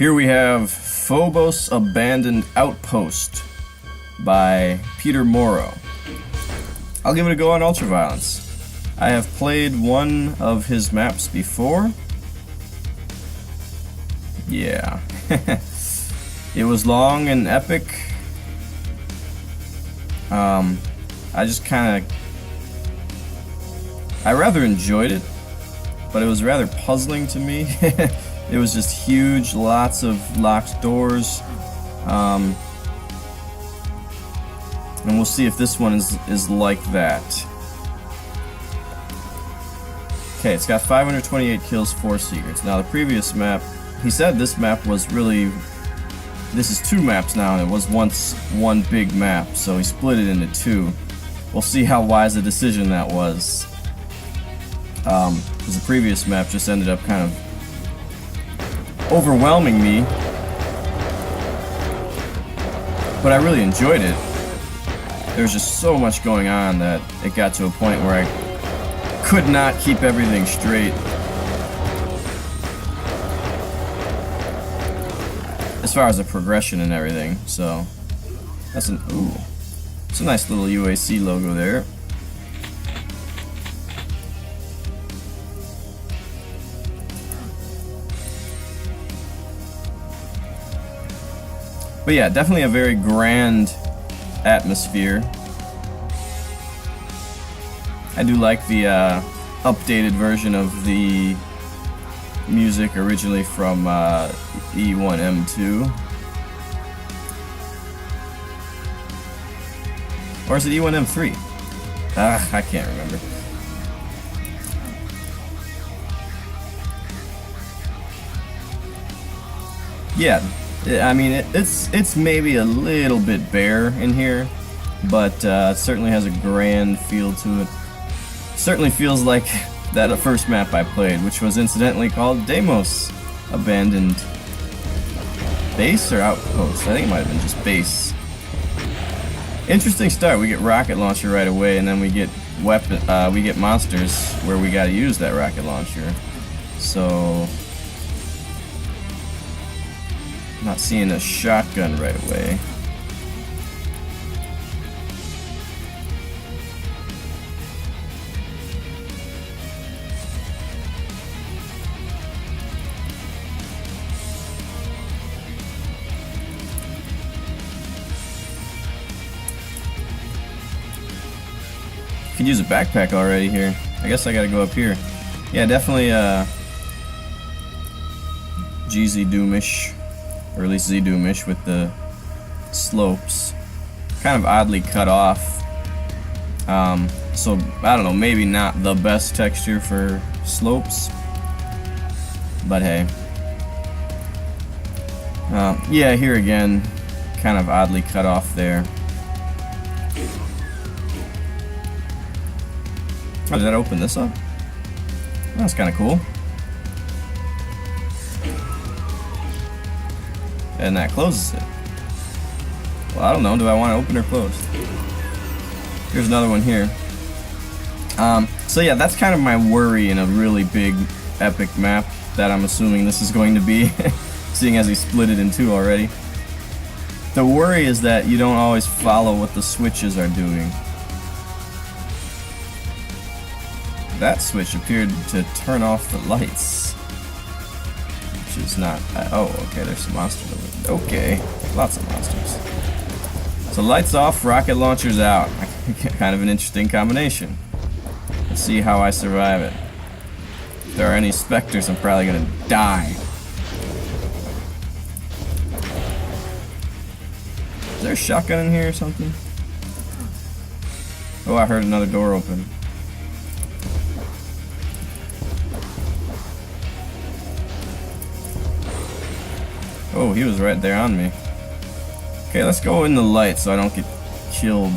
Here we have Phobos Abandoned Outpost by PeterMoro. I'll give it a go on Ultraviolence. I have played one of his maps before. Yeah. It was long and epic. I just kind of... I rather enjoyed it, but it was rather puzzling to me. It was just huge, lots of locked doors. And we'll see if this one is like that. Okay, it's got 528 kills, 4 secrets. Now the previous map, he said this map was really... This is 2 maps now, and it was once one big map, so he split it into 2. We'll see how wise a decision that was. Because the previous map just ended up kind of overwhelming me. But I really enjoyed it. There was just so much going on that it got to a point where I could not keep everything straight. As far as the progression and everything, so that's an it's a nice little UAC logo there. But yeah, definitely a very grand atmosphere. I do like the updated version of the music originally from E1M2. Or is it E1M3? I can't remember. Yeah, I mean, it's maybe a little bit bare in here, but it certainly has a grand feel to it. Certainly feels like that first map I played, which was incidentally called Deimos Abandoned Base or Outpost. I think it might have been just Base. Interesting start. We get rocket launcher right away, and then we get we get monsters where we got to use that rocket launcher. So, not seeing a shotgun right away. Could use a backpack already here. I guess I gotta go up here. Yeah, definitely GZ Doomish, or at least Z Doomish with the slopes. Kind of oddly cut off. So I don't know, maybe not the best texture for slopes, but hey. Yeah, here again, kind of oddly cut off there. Oh, did that open this up? That's kind of cool. And that closes it. Well, I don't know. Do I want to open or close? Here's another one here. So yeah, that's kind of my worry in a really big, epic map that I'm assuming this is going to be, seeing as he split it in 2 already. The worry is that you don't always follow what the switches are doing. That switch appeared to turn off the lights, which is not... oh, okay, there's some monsters over there. Okay, lots of monsters. So lights off, rocket launchers out. Kind of an interesting combination. Let's see how I survive it. If there are any specters, I'm probably gonna die. Is there a shotgun in here or something? Oh, I heard another door open. Oh, he was right there on me. Okay, let's go in the light so I don't get killed.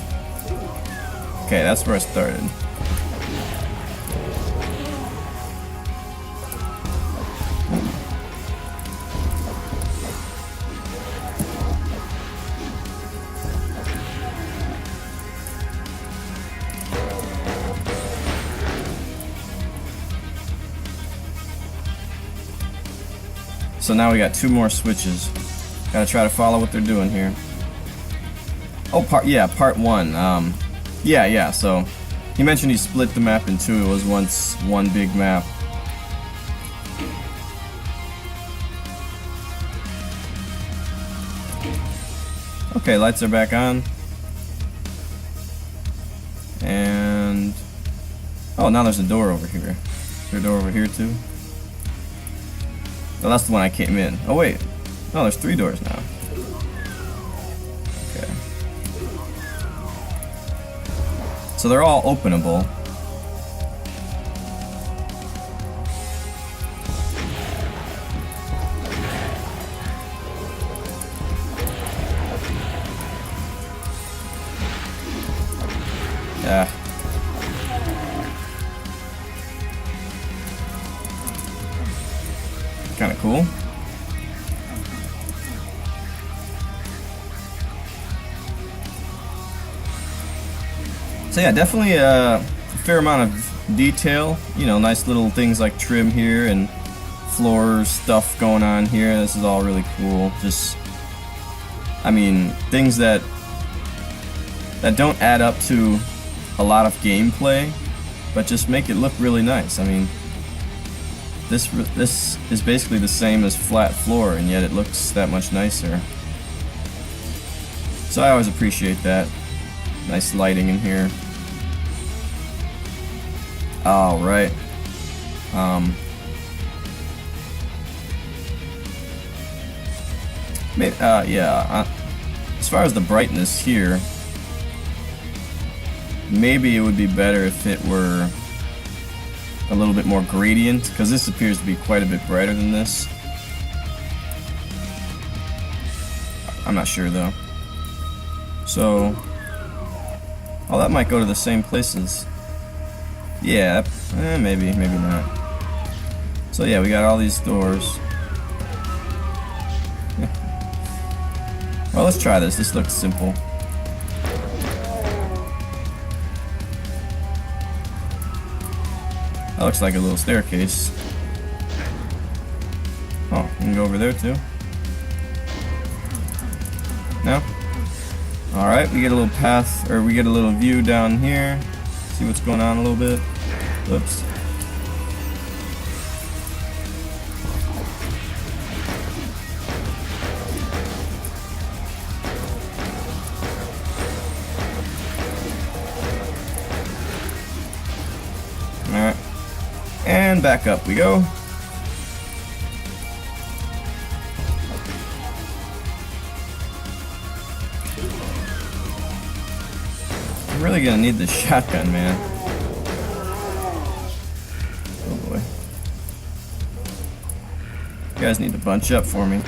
Okay, that's where I started. So now we got 2 more switches. Gotta try to follow what they're doing here. Oh, part 1. Yeah, so he mentioned he split the map in 2. It was once one big map. Okay, lights are back on. And... oh, now there's a door over here. Is there a door over here too? Oh, that's the one I came in. Oh wait. No, there's 3 doors now. Okay. So they're all openable. Yeah. Kind of cool. So yeah, definitely a fair amount of detail. You know, nice little things like trim here and floor stuff going on here. This is all really cool. Just, I mean, things that don't add up to a lot of gameplay, but just make it look really nice. I mean, this is basically the same as flat floor, and yet it looks that much nicer. So I always appreciate that. Nice lighting in here. All right. Yeah. As far as the brightness here, maybe it would be better if it were a little bit more gradient, because this appears to be quite a bit brighter than this. I'm not sure though. So, oh, that might go to the same places. Yeah, maybe not. So yeah, we got all these doors. Yeah. Well, let's try this. This looks simple. That looks like a little staircase. Oh, we can go over there too. No? Alright, we get a little path, or we get a little view down here. See what's going on a little bit. Oops. Alright. And back up we go. I'm really gonna need this shotgun, man. Oh boy. You guys need to bunch up for me.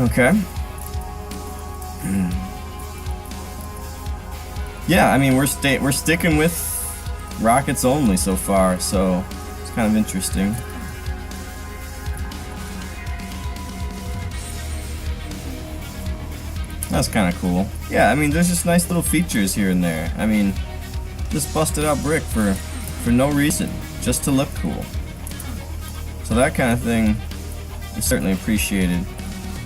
Okay. Yeah, I mean we're sticking with rockets only so far, so it's kind of interesting. That's kind of cool. Yeah, I mean there's just nice little features here and there. I mean, just busted out brick for no reason, just to look cool. So that kind of thing is certainly appreciated.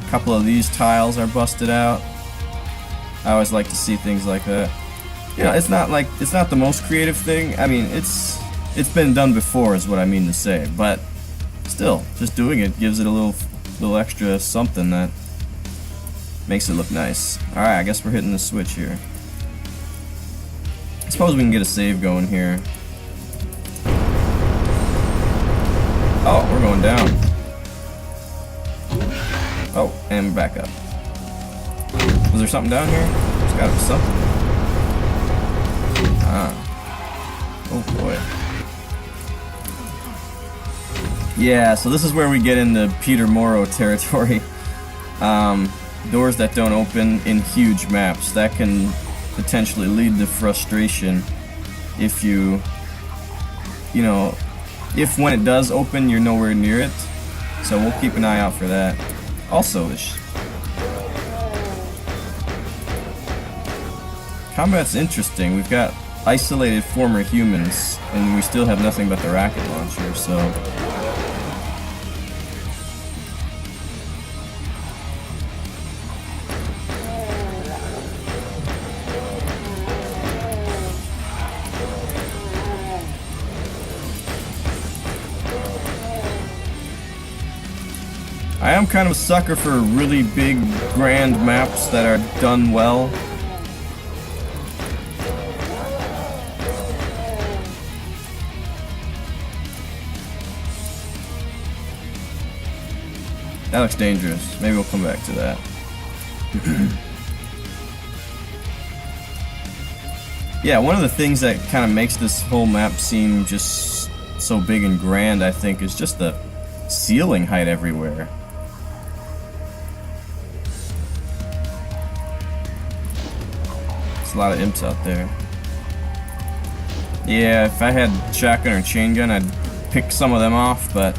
A couple of these tiles are busted out. I always like to see things like that. You know, it's not the most creative thing. I mean, it's been done before is what I mean to say, but still, just doing it gives it a little extra something that makes it look nice. Alright, I guess we're hitting the switch here. I suppose we can get a save going here. Oh, we're going down. Oh, and we're back up. Was there something down here? There's gotta be something. Ah. Oh boy. Yeah, so this is where we get into PeterMoro territory. doors that don't open in huge maps. That can potentially lead to frustration if you know, if when it does open you're nowhere near it. So we'll keep an eye out for that. Also, combat's interesting. We've got isolated former humans, and we still have nothing but the rocket launcher, so... I am kind of a sucker for really big, grand maps that are done well. That looks dangerous. Maybe we'll come back to that. Yeah, one of the things that kind of makes this whole map seem just so big and grand, I think, is just the ceiling height everywhere. There's a lot of imps out there. Yeah, if I had shotgun or chain gun, I'd pick some of them off, but...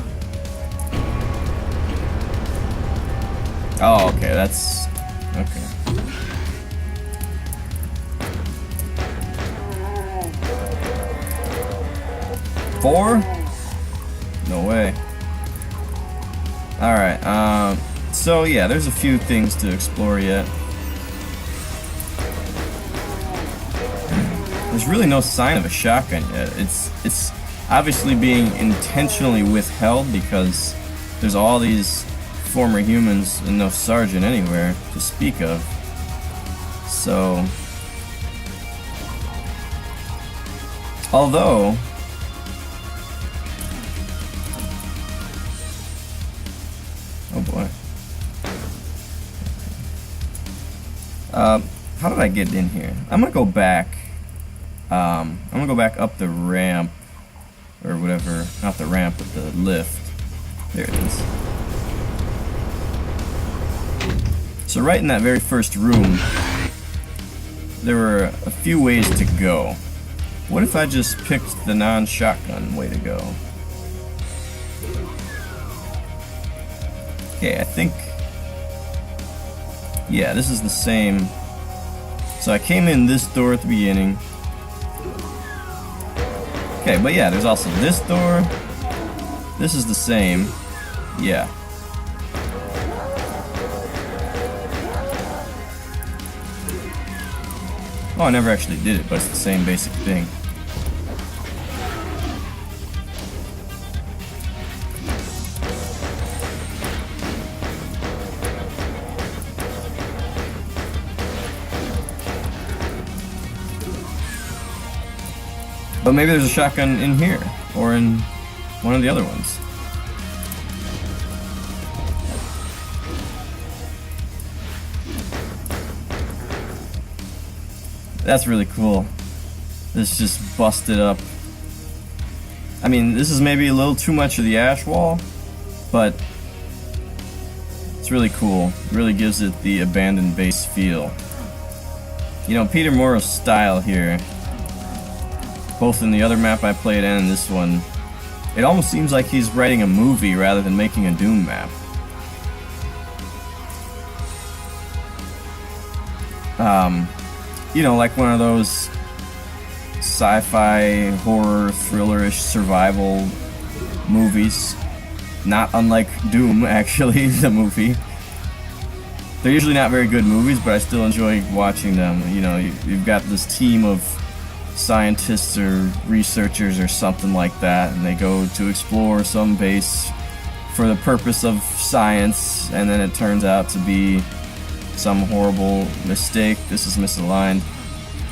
Oh, okay, that's... okay. Four? No way. Alright, so yeah, there's a few things to explore yet. There's really no sign of a shotgun yet. It's obviously being intentionally withheld because there's all these former humans and no sergeant anywhere to speak of. So, although oh boy, how did I get in here? I'm gonna go back. I'm gonna go back up the ramp, or whatever, not the ramp, but the lift. There it is. So right in that very first room, there were a few ways to go. What if I just picked the non-shotgun way to go? Okay, I think... yeah, this is the same. So I came in this door at the beginning. Okay, but yeah, there's also this door. This is the same. Yeah. Oh, I never actually did it, but it's the same basic thing. But maybe there's a shotgun in here, or in one of the other ones. That's really cool. This just busted up. I mean, this is maybe a little too much of the ash wall, but it's really cool. It really gives it the abandoned base feel. You know, PeterMoro's style here, both in the other map I played and in this one, it almost seems like he's writing a movie rather than making a Doom map. You know, like one of those sci-fi, horror, thriller-ish survival movies. Not unlike Doom, actually, the movie. They're usually not very good movies, but I still enjoy watching them. You know, you've got this team of scientists or researchers or something like that, and they go to explore some base for the purpose of science, and then it turns out to be some horrible mistake. This is misaligned,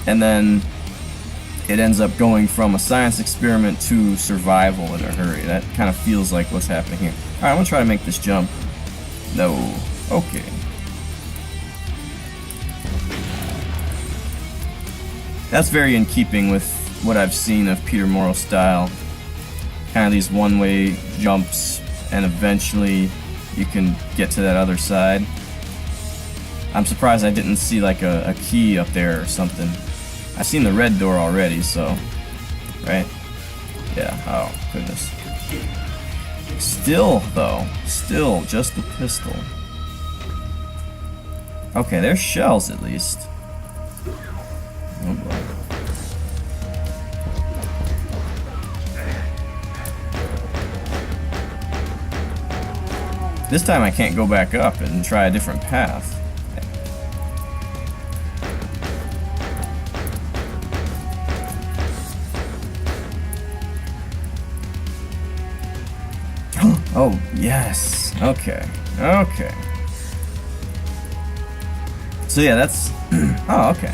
and then it ends up going from a science experiment to survival in a hurry. That kind of feels like what's happening here. Alright, I'm gonna try to make this jump. No. Okay. That's very in keeping with what I've seen of PeterMoro's style. Kind of these one-way jumps, and eventually you can get to that other side. I'm surprised I didn't see like a key up there or something. I've seen the red door already, so... Right? Yeah, oh, goodness. Still, though. Still, just a pistol. Okay, there's shells at least. Oh boy. This time I can't go back up and try a different path. Oh, yes. Okay. Okay. So yeah, that's... oh, okay.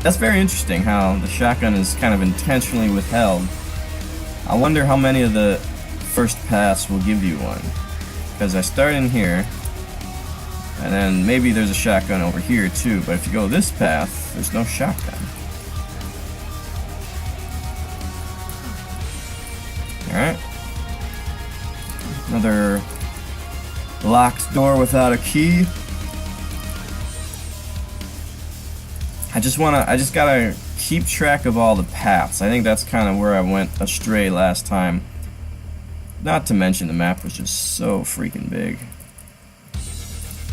That's very interesting how the shotgun is kind of intentionally withheld. I wonder how many of the first paths will give you one. Because I start in here, and then maybe there's a shotgun over here too, but if you go this path, there's no shotgun. Alright. Another locked door without a key. I just gotta keep track of all the paths. I think that's kind of where I went astray last time. Not to mention the map was just so freaking big.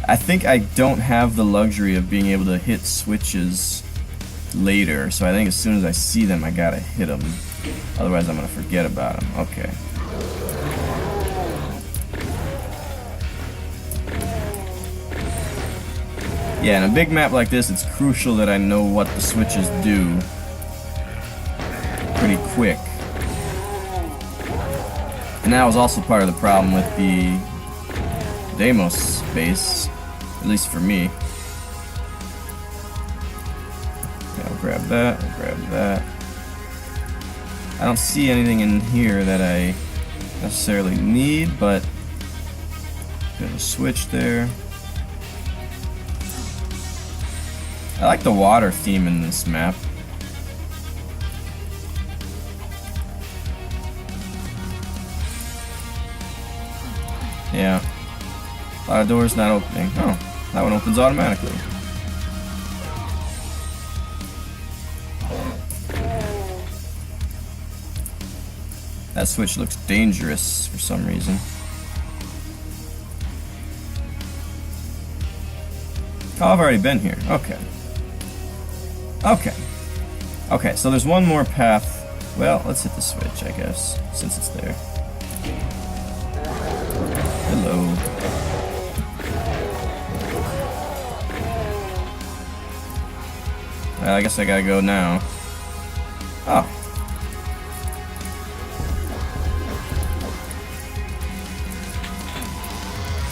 I think I don't have the luxury of being able to hit switches later, so I think as soon as I see them I gotta hit them. Otherwise I'm gonna forget about them. Okay. Yeah, in a big map like this, it's crucial that I know what the switches do pretty quick. And that was also part of the problem with the Deimos base, at least for me. Okay, I'll grab that, I'll grab that. I don't see anything in here that I necessarily need, but there's a switch there. I like the water theme in this map. Yeah. A lot of doors not opening. Oh, that one opens automatically. That switch looks dangerous for some reason. Oh, I've already been here. Okay. Okay. Okay, so there's one more path. Well, let's hit the switch, I guess, since it's there. Hello. Well, I guess I gotta go now. Oh.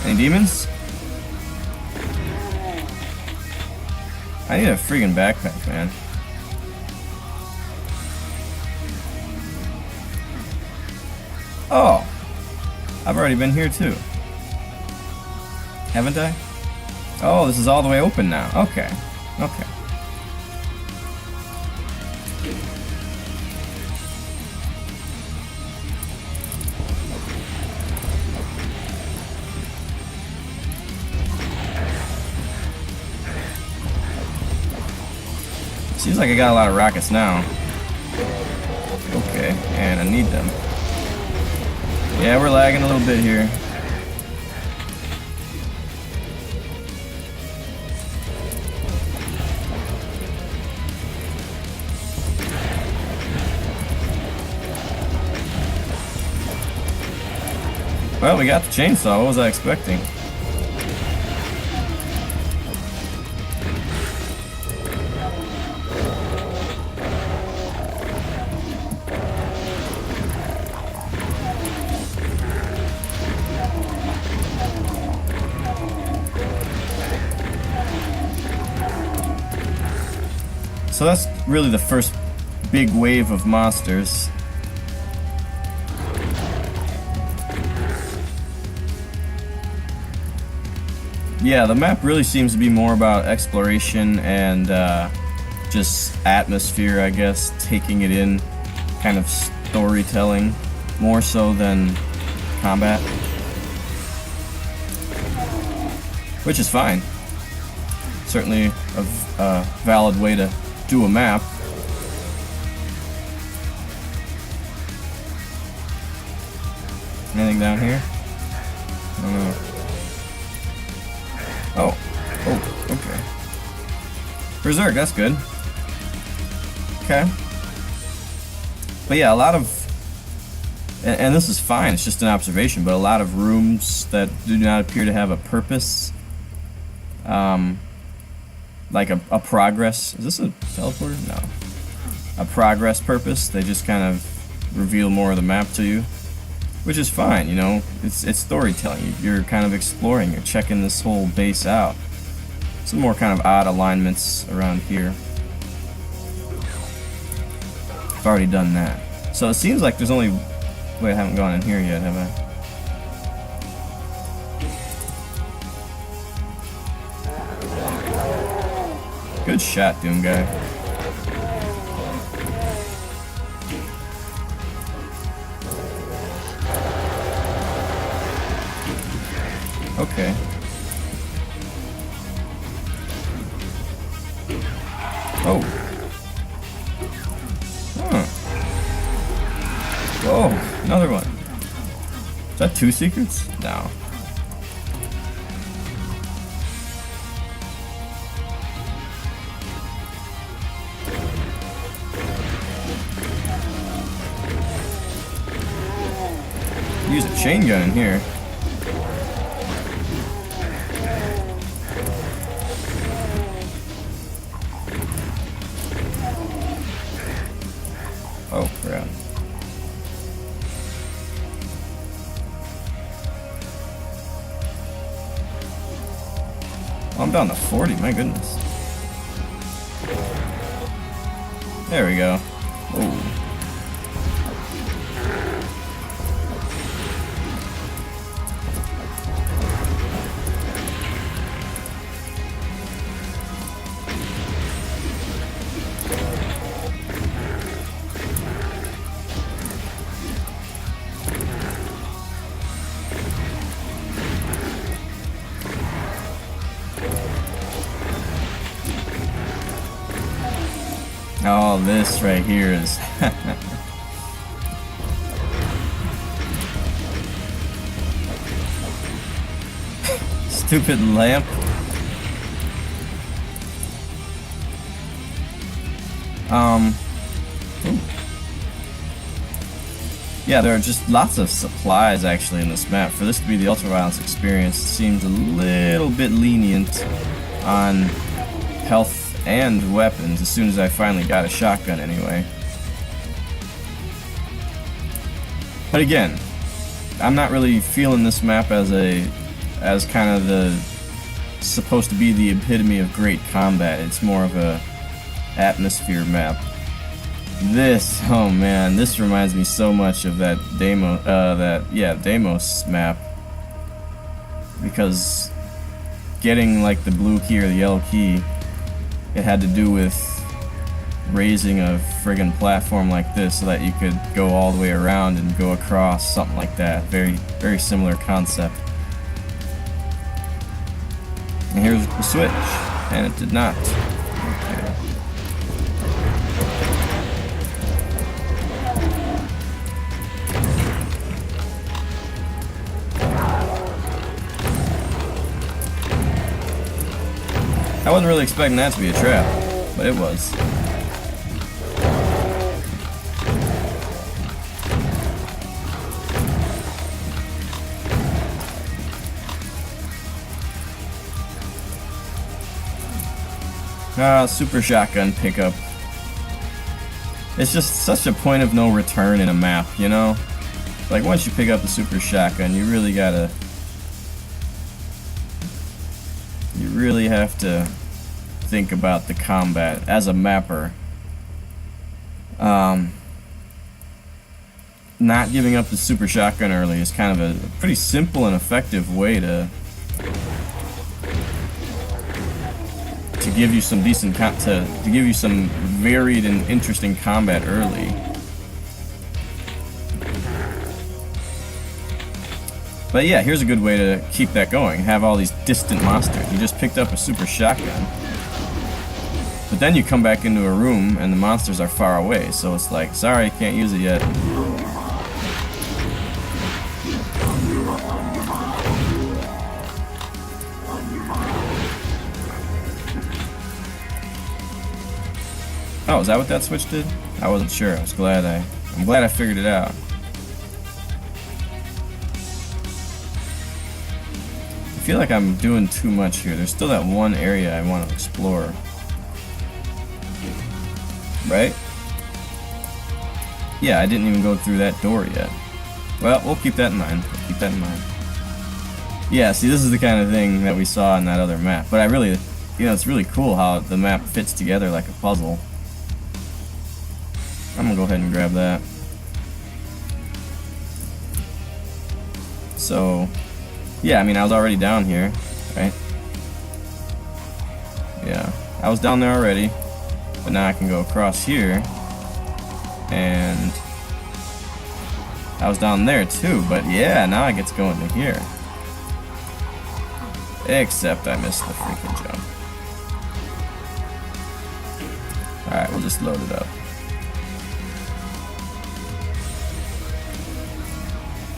Any demons? I need a freaking backpack, man. Oh! I've already been here too. Haven't I? Oh, this is all the way open now. Okay. Okay. Seems like I got a lot of rockets now. Okay, and I need them. Yeah, we're lagging a little bit here. Well, we got the chainsaw. What was I expecting? So that's really the first big wave of monsters. Yeah, the map really seems to be more about exploration and just atmosphere, I guess, taking it in, kind of storytelling, more so than combat. Which is fine. Certainly a valid way to do a map. Anything down here? I don't know. Oh, okay. Berserk, that's good. Okay. But yeah, a lot of, and this is fine, it's just an observation, but a lot of rooms that do not appear to have a purpose, like a progress, is this a teleporter? No. A progress purpose, they just kind of reveal more of the map to you, which is fine, you know, it's storytelling, you're kind of exploring, you're checking this whole base out. Some more kind of odd alignments around here. I've already done that. So it seems like there's only... Wait, I haven't gone in here yet, have I? Good shot, Doom Guy. Okay. Oh. Huh. Whoa, another one. Is that 2 secrets? No. Use a chain gun in here. Oh, crap. Oh, I'm down to 40, my goodness. There we go. Whoa. Oh, this right here is stupid lamp. Ooh. Yeah, there are just lots of supplies actually in this map. For this to be the ultraviolence experience, it seems a little bit lenient on health and weapons, as soon as I finally got a shotgun anyway. But again, I'm not really feeling this map as kind of the supposed to be the epitome of great combat. It's more of a atmosphere map. This, oh man, this reminds me so much of that Deimos map, because getting like the blue key or the yellow key, it had to do with raising a friggin' platform like this so that you could go all the way around and go across, something like that. Very, very similar concept. And here's the switch, and it did not. Okay. I wasn't really expecting that to be a trap, but it was. Super shotgun pickup. It's just such a point of no return in a map, you know? Like, once you pick up the super shotgun, you really gotta... You really have to think about the combat as a mapper. Not giving up the super shotgun early is kind of a pretty simple and effective way to give you some decent to give you some varied and interesting combat early. But yeah, here's a good way to keep that going. Have all these distant monsters. You just picked up a super shotgun. But then you come back into a room and the monsters are far away. So it's like, sorry, can't use it yet. Oh, is that what that switch did? I wasn't sure. I'm glad I figured it out. I feel like I'm doing too much here. There's still that one area I want to explore. Right? Yeah, I didn't even go through that door yet. Well, we'll keep that in mind. We'll keep that in mind. Yeah, see, this is the kind of thing that we saw in that other map. But I really, you know, it's really cool how the map fits together like a puzzle. I'm gonna go ahead and grab that. So, yeah, I mean, I was already down here, right? Yeah, I was down there already, but now I can go across here, and I was down there too, but yeah, now I get to go into here. Except I missed the freaking jump. Alright, we'll just load it up.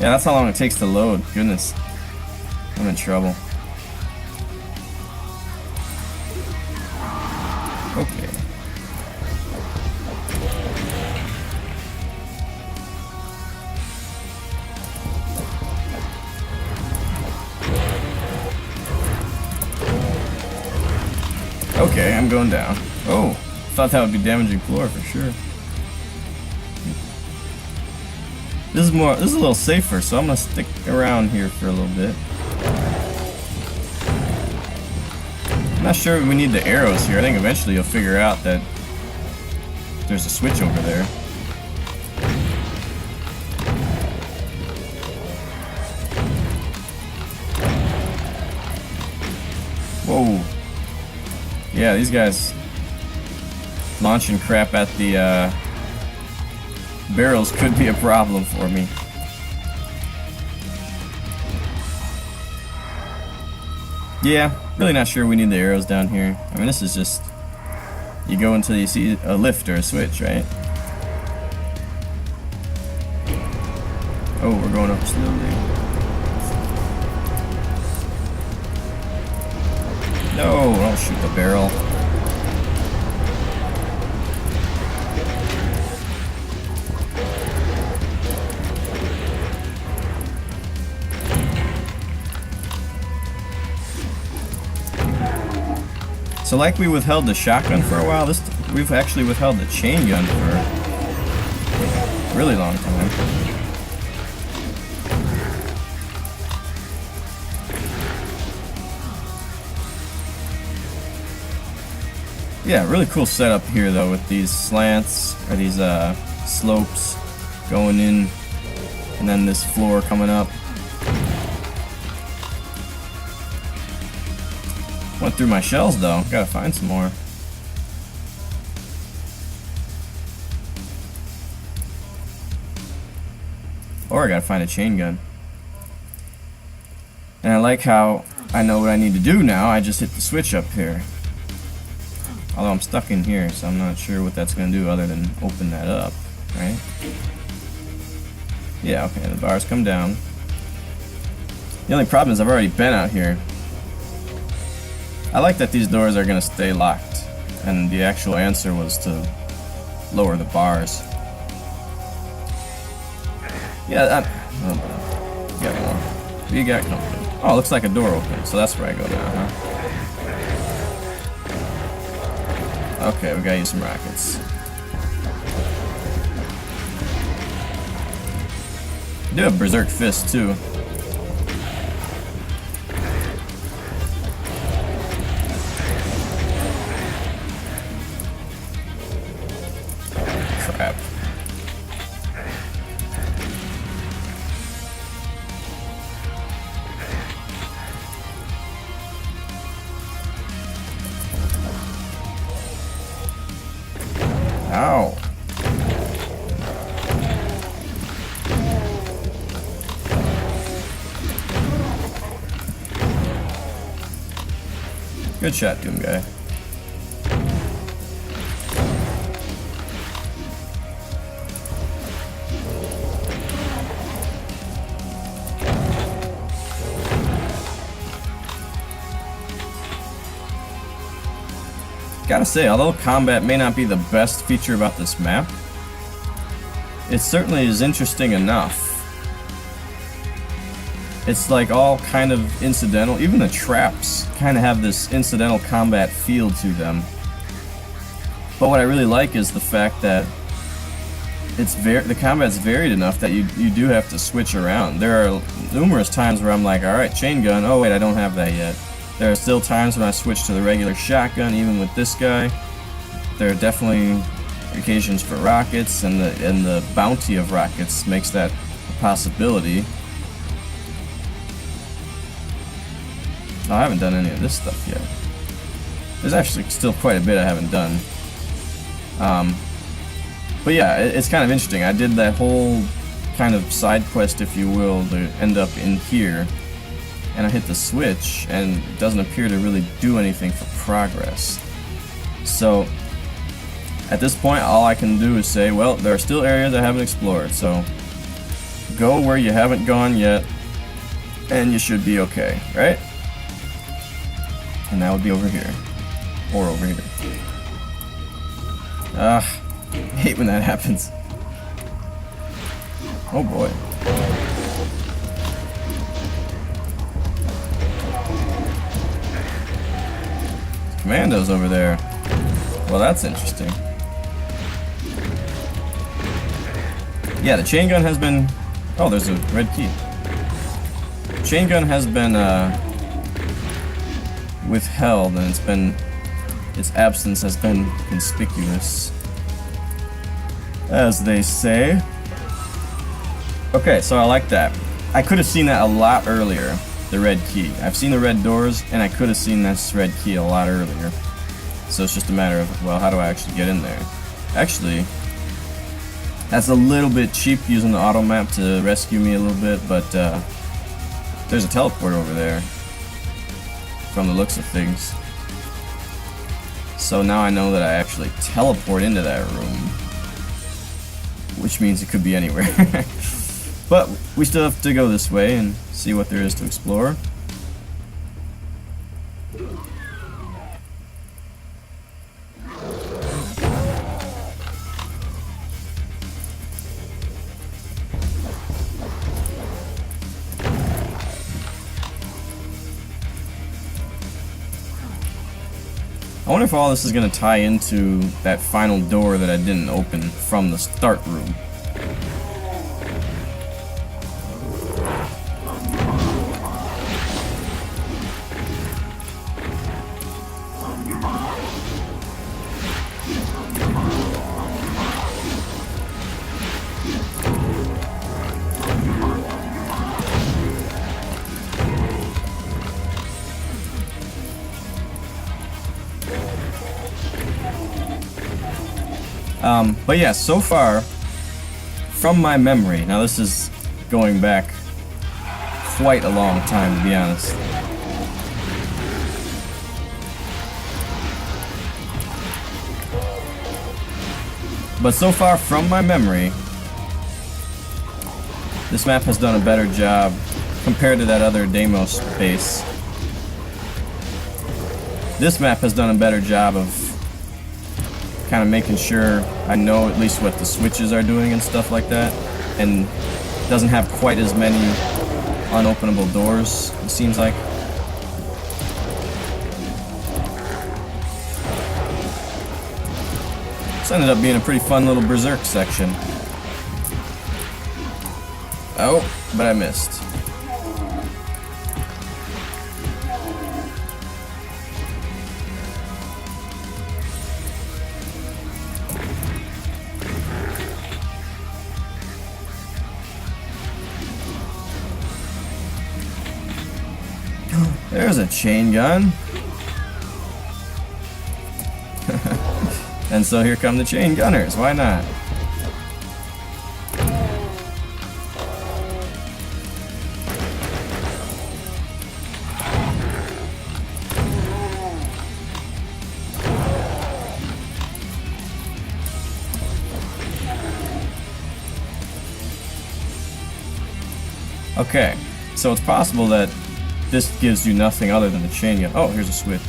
Yeah, that's how long it takes to load. Goodness. I'm in trouble. Okay. Okay, I'm going down. Oh, thought that would be damaging floor for sure. This is a little safer, so I'm gonna stick around here for a little bit. I'm not sure we need the arrows here. I think eventually you'll figure out that there's a switch over there. Whoa. Yeah, these guys launching crap at the barrels could be a problem for me. Yeah, really not sure we need the arrows down here. I mean, this is just, you go until you see a lift or a switch, right? Oh, we're going up slowly. No, don't shoot the barrel. So like we withheld the shotgun for a while, we've actually withheld the chain gun for a really long time. Yeah, really cool setup here though with these slants, or these slopes going in, and then this floor coming up. Went through my shells though, gotta find some more. Or I gotta find a chain gun. And I like how I know what I need to do now, I just hit the switch up here. Although I'm stuck in here, so I'm not sure what that's gonna do other than open that up, right? Yeah, okay, the bars come down. The only problem is I've already been out here. I like that these doors are gonna stay locked, and the actual answer was to lower the bars. Yeah, oh, you got more. You got company. Oh, looks like a door open, so that's where I go now, huh? Okay, we gotta use some rockets. I do have Berserk Fist too. Crap. Ow. Good shot, Doom Guy. Gotta say, although combat may not be the best feature about this map, it certainly is interesting enough. It's like all kind of incidental. Even the traps kind of have this incidental combat feel to them. But what I really like is the fact that the combat's varied enough that you do have to switch around. There are numerous times where I'm like, alright, chain gun, oh wait, I don't have that yet. There are still times when I switch to the regular shotgun, even with this guy. There are definitely occasions for rockets, and the bounty of rockets makes that a possibility. Oh, I haven't done any of this stuff yet. There's actually still quite a bit I haven't done. But yeah, it's kind of interesting. I did that whole kind of side quest, if you will, to end up in here. And I hit the switch, and it doesn't appear to really do anything for progress. So, at this point, all I can do is say, well, there are still areas I haven't explored, so go where you haven't gone yet, and you should be okay, right? And that would be over here. Or over here. I hate when that happens. Oh boy. Commandos over there. Well, that's interesting. Yeah, the chain gun has been... Oh, there's a red key. Chain gun has been withheld, and its absence has been conspicuous, as they say. Okay, so I like that. I could have seen that a lot earlier. The red key. I've seen the red doors, and I could have seen this red key a lot earlier. So it's just a matter of, well, how do I actually get in there? Actually, that's a little bit cheap using the auto map to rescue me a little bit, but there's a teleport over there from the looks of things. So now I know that I actually teleport into that room, which means it could be anywhere. But we still have to go this way and see what there is to explore. I wonder if all this is going to tie into that final door that I didn't open from the start room. But yeah, so far, from my memory, now this is going back quite a long time, to be honest. But so far, from my memory, this map has done a better job compared to that other Deimos base. This map has done a better job of kind of making sure I know at least what the switches are doing and stuff like that, and doesn't have quite as many unopenable doors, it seems like. This ended up being a pretty fun little berserk section. Oh, but I missed. There's a chain gun. And so here come the chain gunners, why not? Okay, so it's possible that this gives you nothing other than the chain gun. Oh, here's a switch.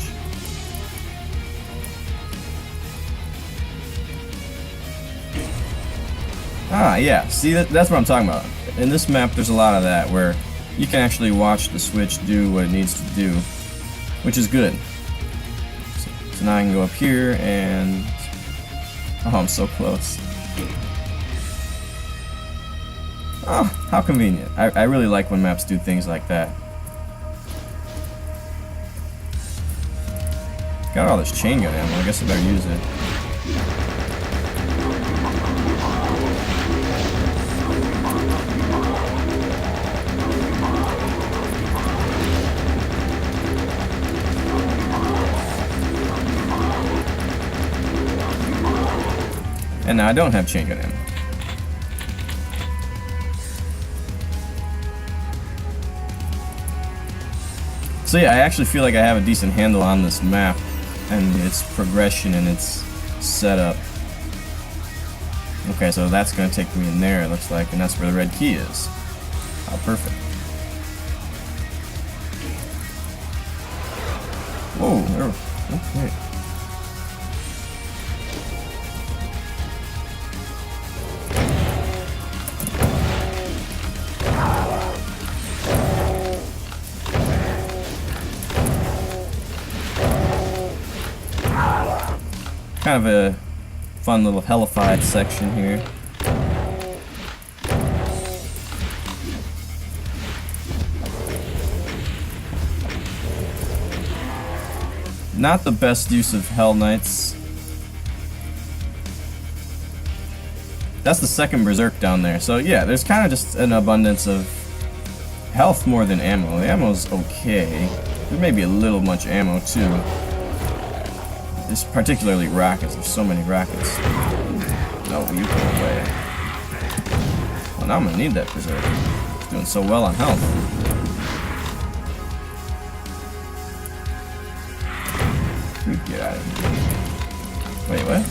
Ah, yeah, see, that's what I'm talking about. In this map, there's a lot of that, where you can actually watch the switch do what it needs to do, which is good. So now I can go up here and... Oh, I'm so close. Oh, how convenient. I really like when maps do things like that. Got all this chain gun ammo, I guess I better use it. And now I don't have chain gun ammo. So yeah, I actually feel like I have a decent handle on this map and its progression and its setup. Okay, so that's going to take me in there, it looks like, and that's where the red key is. Oh, perfect. Whoa, okay. Kind of a fun little hellified section here. Not the best use of Hell Knights. That's the second Berserk down there. So yeah, there's kind of just an abundance of health more than ammo. The ammo's okay. There may be a little much ammo too. It's particularly rockets. There's so many rockets. No, you go away. Well, now I'm gonna need that Berserk. It's doing so well on health. You get out of here. Wait, what?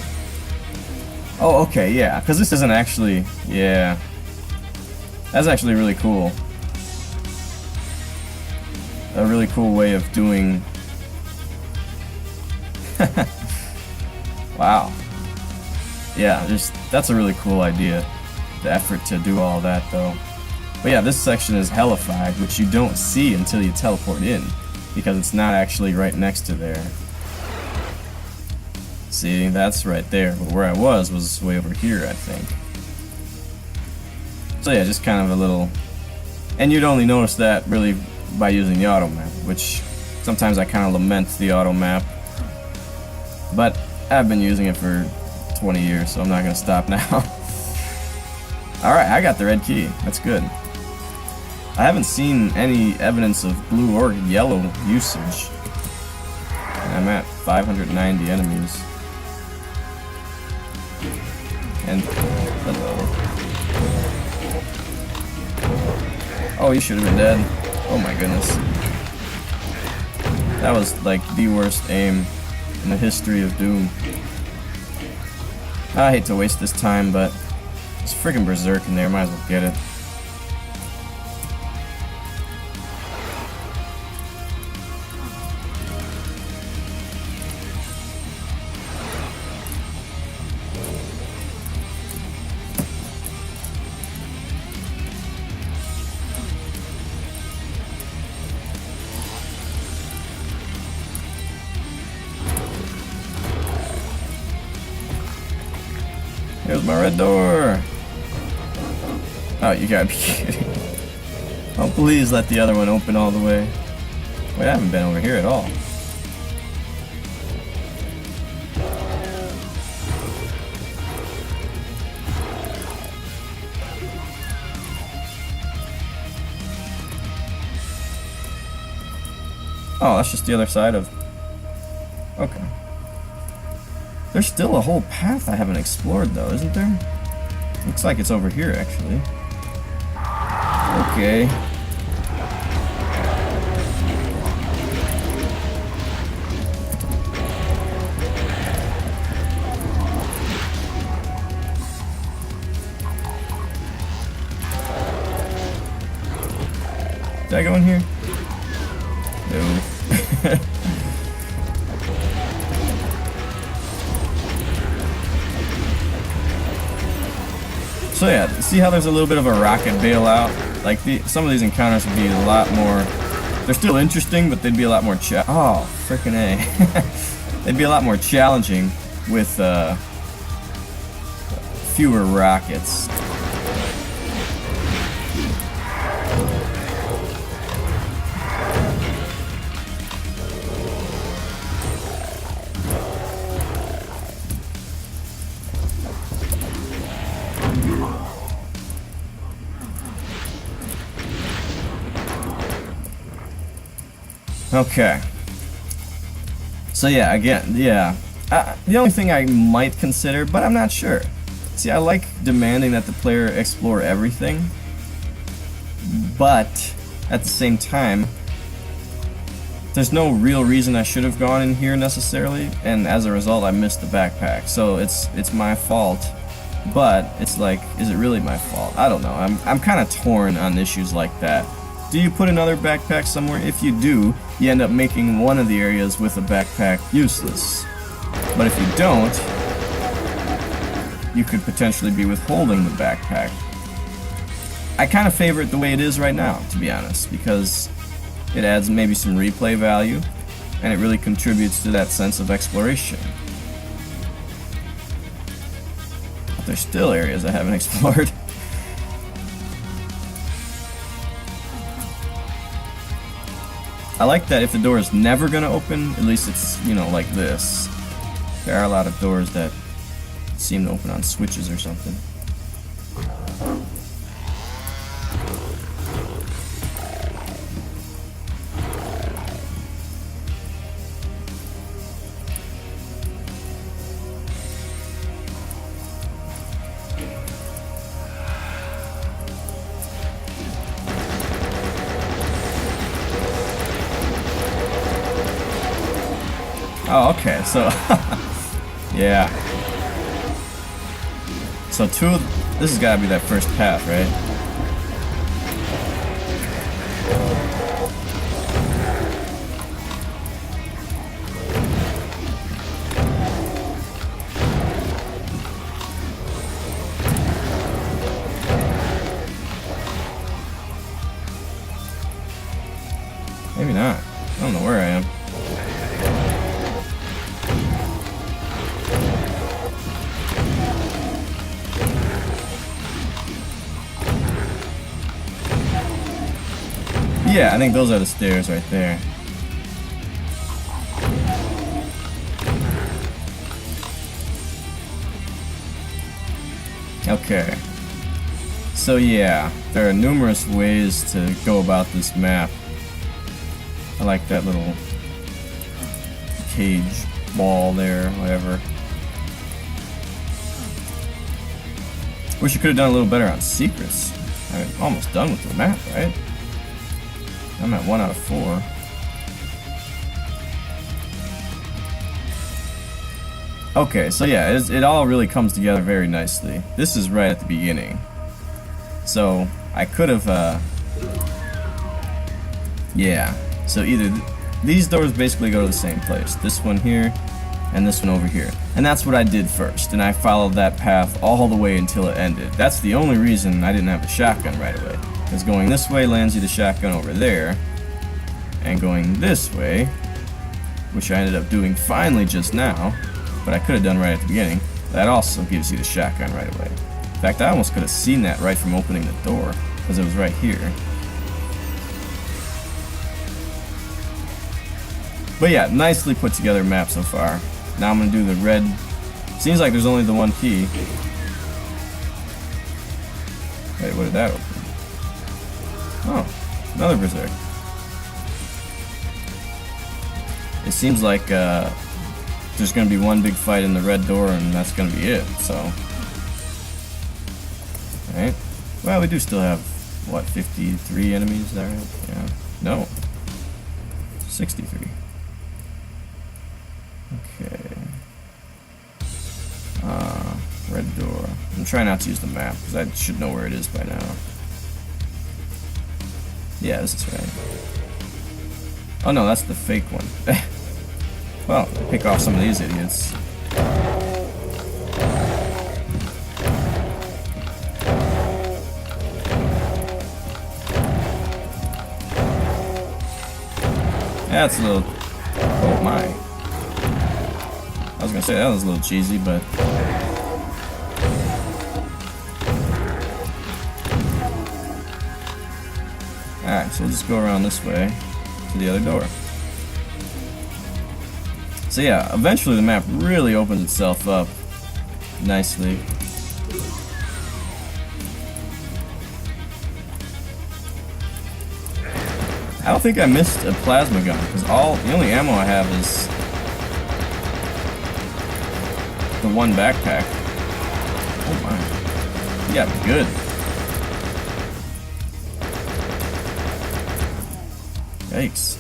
Oh, okay, yeah. Because this isn't actually... Yeah. That's actually really cool. A really cool way of doing... Wow. Yeah, that's a really cool idea. The effort to do all that, though. But yeah, this section is hellified, which you don't see until you teleport in, because it's not actually right next to there. See, that's right there, but where I was way over here, I think. So yeah, just kind of a little... And you'd only notice that, really, by using the auto map, which sometimes I kind of lament the auto map. But I've been using it for 20 years, so I'm not going to stop now. Alright, I got the red key. That's good. I haven't seen any evidence of blue or yellow usage. I'm at 590 enemies. And... hello. Oh, you should have been dead. Oh my goodness. That was like the worst aim in the history of Doom. I hate to waste this time, but there's friggin' Berserk in there, might as well get it. Here's my red door. Oh, you gotta be kidding. Oh, please let the other one open all the way. Wait, I haven't been over here at all. Oh, that's just the other side of... Okay. There's still a whole path I haven't explored, though, isn't there? Looks like it's over here, actually. Okay. Did I go in here? No. So yeah, see how there's a little bit of a rocket bailout? Like, some of these encounters would be a lot more... They're still interesting, but they'd be a lot more oh, frickin' A. They'd be a lot more challenging with fewer rockets. Okay. So yeah, again, yeah. The only thing I might consider, but I'm not sure. See, I like demanding that the player explore everything, but at the same time, there's no real reason I should have gone in here necessarily, and as a result, I missed the backpack. So it's my fault, but it's like, is it really my fault? I don't know. I'm kind of torn on issues like that. Do you put another backpack somewhere? If you do, you end up making one of the areas with a backpack useless. But if you don't, you could potentially be withholding the backpack. I kind of favor it the way it is right now, to be honest, because it adds maybe some replay value, and it really contributes to that sense of exploration. But there's still areas I haven't explored. I like that if the door is never going to open, at least it's, you know, like this. There are a lot of doors that seem to open on switches or something. Oh, okay, so, yeah. So this has got to be that first path, right? Maybe not. I don't know where I am. Yeah, I think those are the stairs right there. Okay. So yeah, there are numerous ways to go about this map. I like that little cage wall there, whatever. Wish you could have done a little better on secrets. I'm almost done with the map, right? I'm at 1 out of 4. Okay, so yeah, it all really comes together very nicely. This is right at the beginning. So, I could have, yeah. So either these doors basically go to the same place. This one here, and this one over here. And that's what I did first, and I followed that path all the way until it ended. That's the only reason I didn't have the shotgun right away. Because going this way lands you the shotgun over there, and going this way, which I ended up doing finally just now, but I could have done right at the beginning, that also gives you the shotgun right away. In fact, I almost could have seen that right from opening the door, because it was right here. But yeah, nicely put together map so far. Now I'm going to do the red. Seems like there's only the one key. Wait, what did that open? Oh, another berserk. It seems like there's going to be one big fight in the red door, and that's going to be it, so. Alright. Well, we do still have, what, 53 enemies? Is that right? Yeah. No. 63. Okay. Red door. I'm trying not to use the map, because I should know where it is by now. Yeah, this is right. Oh no, that's the fake one. Well, pick off some of these idiots. That's a little... Oh my. I was gonna say that was a little cheesy, but... Alright, so we'll just go around this way to the other door. So yeah, eventually the map really opens itself up nicely. I don't think I missed a plasma gun, because the only ammo I have is the one backpack. Oh my. He got me good. Yikes.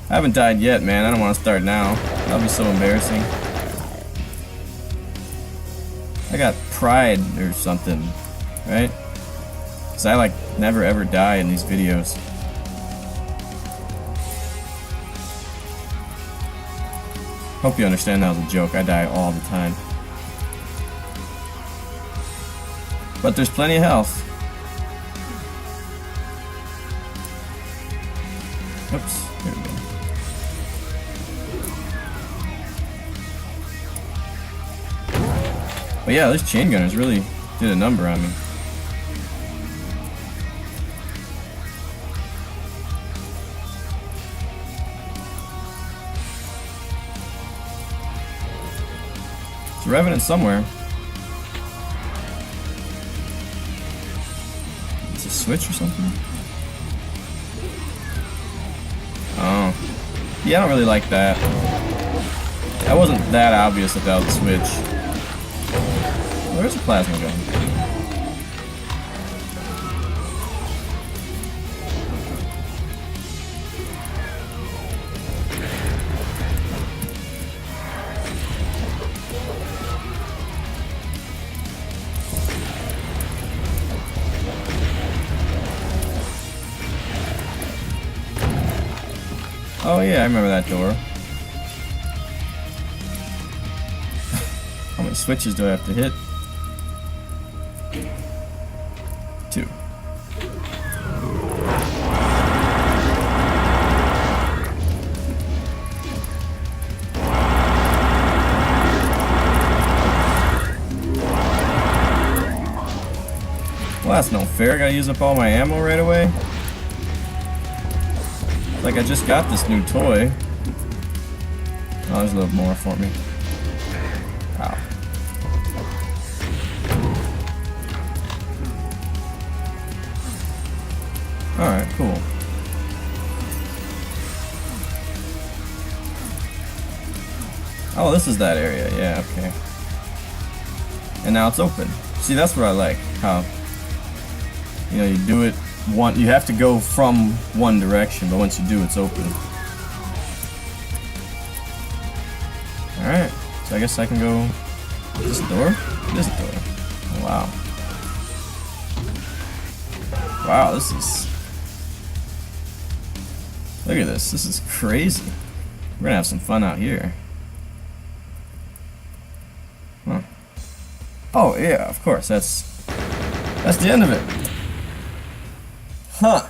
I haven't died yet, man. I don't want to start now. That'll be so embarrassing. I got pride or something, right? Because I like never ever die in these videos. Hope you understand that was a joke. I die all the time. But there's plenty of health. Oops, here we go. But yeah, those chain gunners really did a number on me. It's a Revenant somewhere. Is it a switch or something? Oh. Yeah, I don't really like that. That wasn't that obvious that that was a switch. Where's the plasma gun? Oh yeah, I remember that door. How many switches do I have to hit? 2. Well, that's no fair. I gotta use up all my ammo right away. Like I just got this new toy. Oh, there's a little more for me. Wow. Alright, cool. Oh, this is that area. Yeah, okay. And now it's open. See, that's what I like. How, you know, you do it one, you have to go from one direction, but once you do, it's open. Alright, so I guess I can go... Is this a door? It is a door. Oh, wow. Wow, this is... Look at this. This is crazy. We're gonna have some fun out here. Huh. Oh, yeah, of course. That's the end of it. Huh.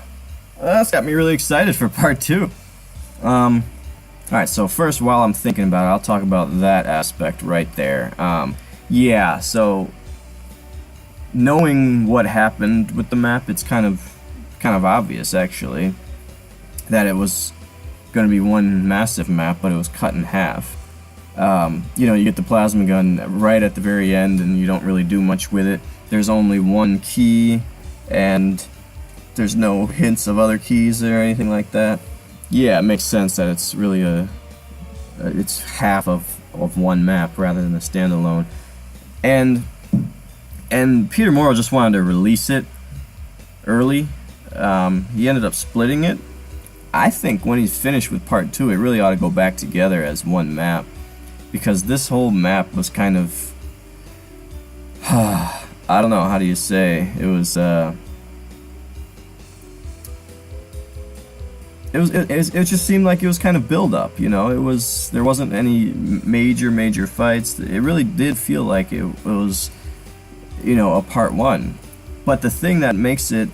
That's got me really excited for part 2. Alright, so first, while I'm thinking about it, I'll talk about that aspect right there. Yeah, so knowing what happened with the map, it's kind of obvious, actually, that it was going to be one massive map, but it was cut in half. You know, you get the plasma gun right at the very end, and you don't really do much with it. There's only one key, and there's no hints of other keys or anything like that. Yeah, it makes sense that it's really it's half of one map rather than a standalone. And PeterMoro just wanted to release it early. He ended up splitting it. I think when he's finished with part 2, it really ought to go back together as one map, because this whole map was kind of I don't know, how do you say, it just seemed like it was kind of build up, you know. There wasn't any major fights. It really did feel like it was, you know, a part one. But the thing that makes it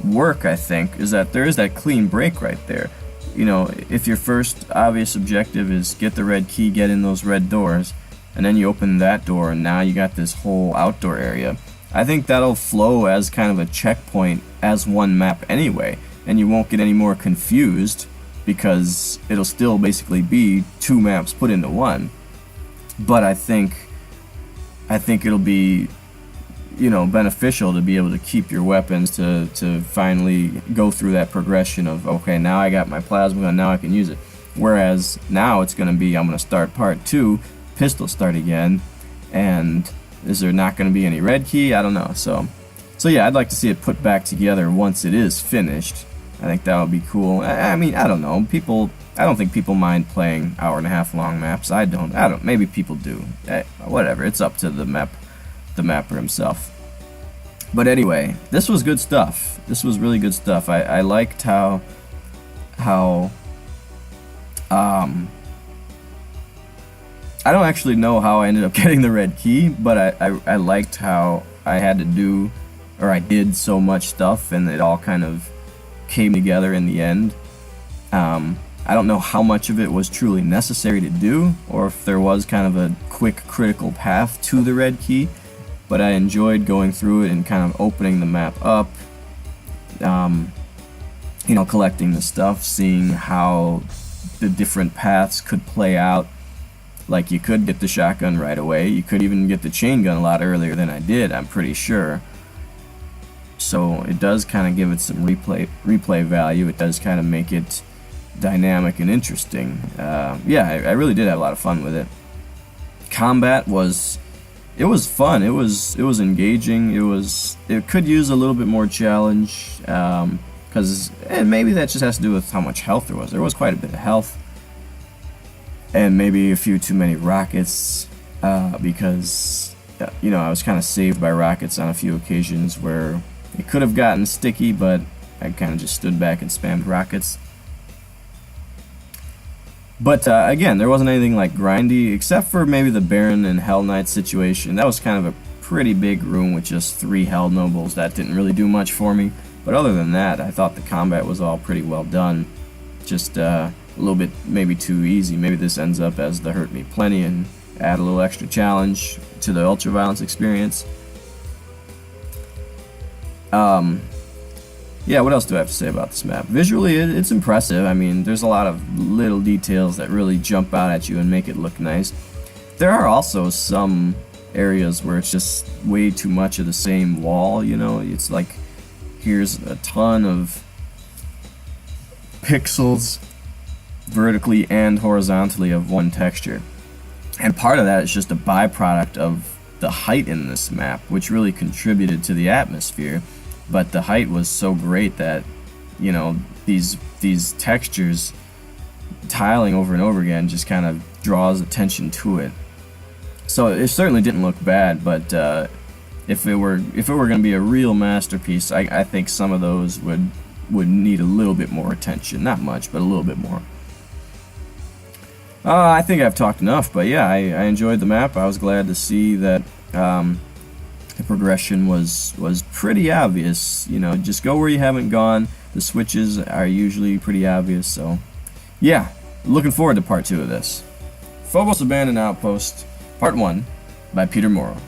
work, I think, is that there is that clean break right there. You know, if your first obvious objective is get the red key, get in those red doors, and then you open that door and now you got this whole outdoor area, I think that'll flow as kind of a checkpoint as one map anyway, and you won't get any more confused because it'll still basically be two maps put into one. But I think it'll be, you know, beneficial to be able to keep your weapons to finally go through that progression of, okay, now I got my plasma gun, now I can use it. Whereas now it's going to be, I'm going to start part 2, pistol start again, and is there not going to be any red key? I don't know. So yeah, I'd like to see it put back together once it is finished. I think that would be cool. I mean, I don't know. I don't think people mind playing hour-and-a-half long maps. I don't. Maybe people do. Whatever. It's up to the mapper himself. But anyway, this was good stuff. This was really good stuff. I liked how I don't actually know how I ended up getting the red key, but I liked how I had to do, or I did so much stuff, and it all kind of came together in the end. I don't know how much of it was truly necessary to do, or if there was kind of a quick critical path to the red key, but I enjoyed going through it and kind of opening the map up, you know, collecting the stuff, seeing how the different paths could play out. Like, you could get the shotgun right away, you could even get the chain gun a lot earlier than I did, I'm pretty sure. So it does kind of give it some replay value. It does kind of make it dynamic and interesting. Yeah, I really did have a lot of fun with it. Combat was fun. It was engaging. It could use a little bit more challenge, because maybe that just has to do with how much health there was. There was quite a bit of health, and maybe a few too many rockets, because you know, I was kind of saved by rockets on a few occasions where it could have gotten sticky, but I kind of just stood back and spammed rockets. But again, there wasn't anything like grindy, except for maybe the Baron and Hell Knight situation. That was kind of a pretty big room with just 3 Hell Nobles. That didn't really do much for me. But other than that, I thought the combat was all pretty well done. Just a little bit maybe too easy. Maybe this ends up as the Hurt Me Plenty and add a little extra challenge to the ultraviolence experience. Yeah, what else do I have to say about this map? Visually, it's impressive. I mean, there's a lot of little details that really jump out at you and make it look nice. There are also some areas where it's just way too much of the same wall, you know? It's like, here's a ton of pixels vertically and horizontally of one texture. And part of that is just a byproduct of the height in this map, which really contributed to the atmosphere. But the height was so great that, you know, these textures tiling over and over again just kind of draws attention to it. So it certainly didn't look bad, but if it were going to be a real masterpiece, I think some of those would need a little bit more attention. Not much, but a little bit more. I think I've talked enough, but yeah, I enjoyed the map. I was glad to see that the progression was pretty obvious. You know, just go where you haven't gone. The switches are usually pretty obvious, so yeah, looking forward to part 2 of this. Phobos Abandoned Outpost, part 1, by PeterMoro.